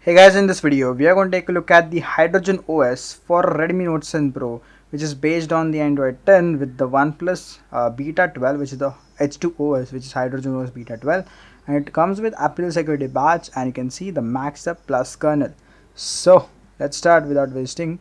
Hey guys, in this video we are going to take a look at the HydrogenOS for Redmi Note 10 Pro, which is based on the Android 10 with the OnePlus Beta 12, which is the H2OS, which is HydrogenOS Beta 12, and it comes with April security badge, and you can see the maxed up plus kernel. So let's start without wasting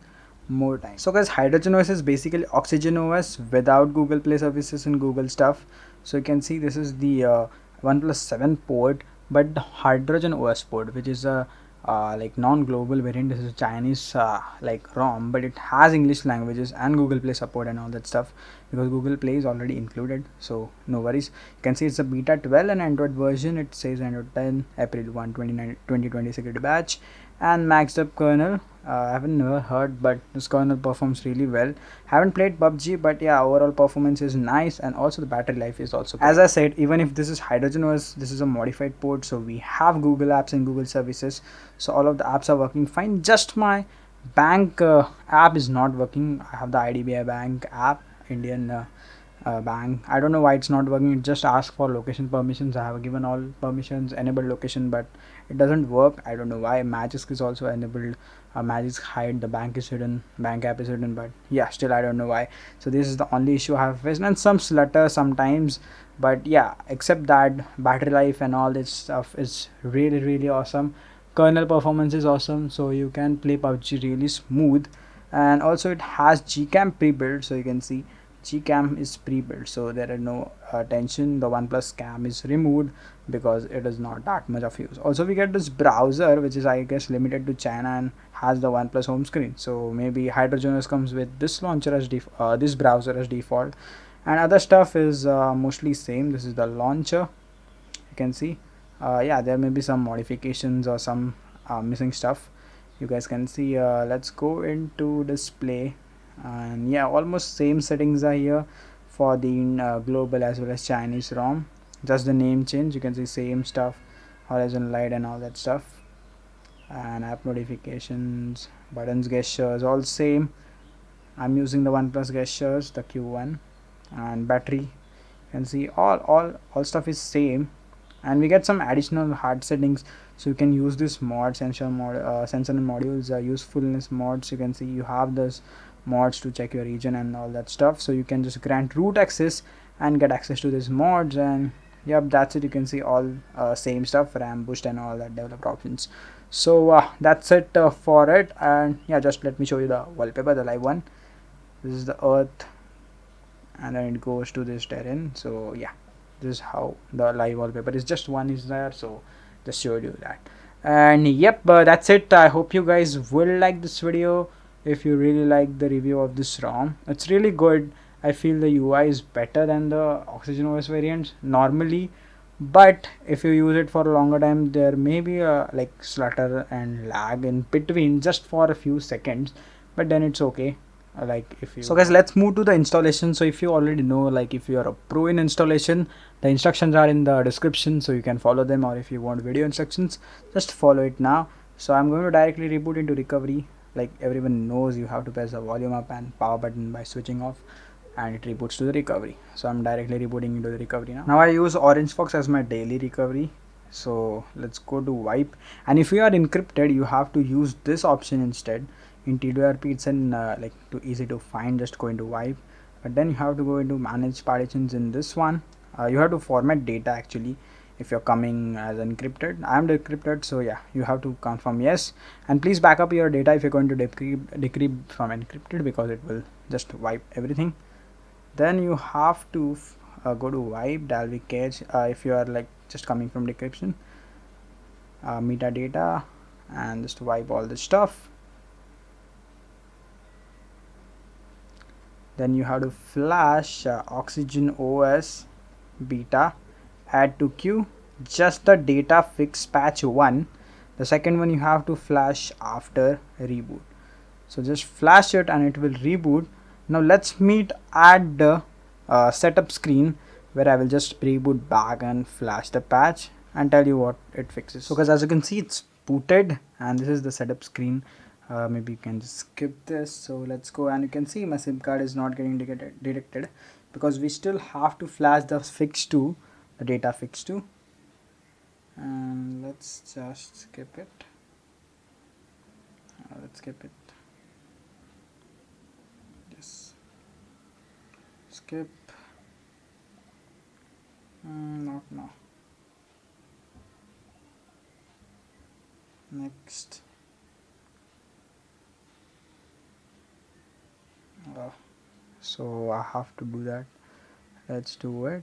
more time. So guys, HydrogenOS is basically OxygenOS without Google Play services and Google stuff. So you can see this is the OnePlus 7 port, but the HydrogenOS port, which is a like non-global variant. This is a Chinese like ROM, but it has English languages and Google Play support and all that stuff, because Google Play is already included, so no worries. You can see it's a beta 12 and Android version. It says Android 10 April 1 2020 security batch and maxed up kernel. I haven't never heard, but this kernel performs really well. Haven't played PUBG, but yeah, overall performance is nice, and also the battery life is also great. As I said, even if this is HydrogenOS, this is a modified port, so we have Google Apps and Google services, so all of the apps are working fine. Just my bank app is not working. I have the IDBI Bank app, Indian bank. I don't know why it's not working. It just asks for location permissions. I have given all permissions, enabled location, but it doesn't work. I don't know why. Magisk is also enabled. Magisk hide, the bank is hidden, bank app is hidden, but yeah, still I don't know why. So this is the only issue I have faced, and some slutter sometimes, but yeah, except that, battery life and all this stuff is really awesome. Kernel performance is awesome, so you can play PUBG really smooth. And also it has Gcam pre-built, so you can see Gcam is pre-built, so there are no tension. The OnePlus cam is removed because it is not that much of use. Also we get this browser, which is I guess limited to China and has the OnePlus home screen, so maybe HydrogenOS comes with this launcher as this browser as default, and other stuff is mostly same. This is the launcher, you can see. Yeah, there may be some modifications or some missing stuff, you guys can see. Let's go into display, and yeah, almost same settings are here for the global as well as Chinese ROM, just the name change. You can see same stuff, horizon light and all that stuff, and app notifications, buttons, gestures, all same. I'm using the OnePlus gestures, the Q1, and battery, you can see all stuff is same. And we get some additional hard settings, so you can use this mod sensor sensor and modules usefulness mods. You can see you have this mods to check your region and all that stuff, so you can just grant root access and get access to these mods. And yep, that's it. You can see all same stuff, RAM boost and all that developer options. So that's it for it. And yeah, just let me show you the wallpaper, the live one. This is the earth, and then it goes to this terrain. So yeah, this is how the live wallpaper is. Just one is there, so just showed you that. And yep, that's it. I hope you guys will like this video. If you really like the review of this ROM, it's really good. I feel the UI is better than the OxygenOS variants normally, but if you use it for a longer time, there may be a like stutter and lag in between just for a few seconds, but then it's okay. Like if you, so guys, let's move to the installation. So if you already know, like if you are a pro in installation, the instructions are in the description, so you can follow them, or if you want video instructions, just follow it now. So I'm going to directly reboot into recovery. Like everyone knows, you have to press the volume up and power button by switching off, and it reboots to the recovery. So I'm directly rebooting into the recovery now. Now I use Orange Fox as my daily recovery. So let's go to wipe, and if you are encrypted, you have to use this option instead. In TWRP it's an like too easy to find, just go into wipe, but then you have to go into manage partitions. In this one you have to format data actually. If you're coming as encrypted, I'm decrypted, so yeah, you have to confirm yes, and please back up your data if you're going to decrypt from encrypted, because it will just wipe everything. Then you have to go to wipe dalvik cache if you are like just coming from decryption, metadata, and just wipe all this stuff. Then you have to flash OxygenOS beta, add to queue, just the data fix patch 1. The second one you have to flash after reboot, so just flash it and it will reboot. Now let's meet at the setup screen, where I will just reboot back and flash the patch and tell you what it fixes. So guys, as you can see, it's booted, and this is the setup screen. Maybe you can just skip this. So let's go, and you can see my SIM card is not getting detected because we still have to flash the fix to, the data fix to, and let's just skip it. Let's skip it. Yes. Skip. Not now. Next. So I have to do that. Let's do it.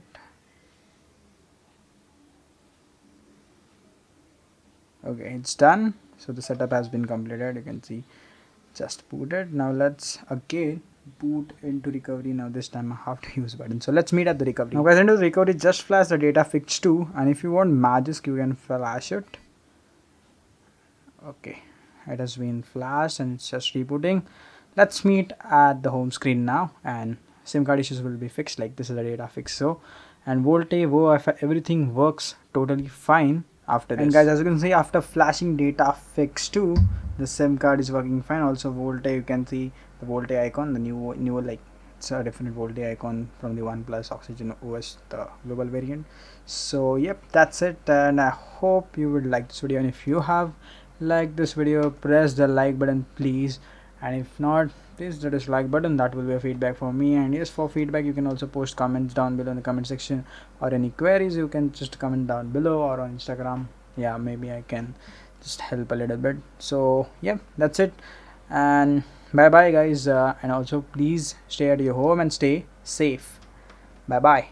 Okay, it's done. So the setup has been completed. You can see just booted. Now let's again boot into recovery. Now this time I have to use button. So let's meet at the recovery. Now guys, into the recovery, just flash the data fix 2, and if you want Magisk, you can flash it. Okay, it has been flashed and it's just rebooting. Let's meet at the home screen now, and SIM card issues will be fixed. Like this is the data fix. So, and Volte, Wi-Fi, everything works totally fine after this. And guys, as you can see, after flashing data fix 2, the SIM card is working fine. Also Volte, you can see the Volte icon, the new like it's a different Volte icon from the OnePlus OxygenOS, the global variant. So yep, that's it, and I hope you would like this video, and if you have like this video, press the like button please, and if not, please the dislike button. That will be a feedback for me. And yes, for feedback you can also post comments down below in the comment section, or any queries you can just comment down below or on Instagram. Yeah, maybe I can just help a little bit. So yeah, that's it, and bye bye guys, and also please stay at your home and stay safe. Bye bye.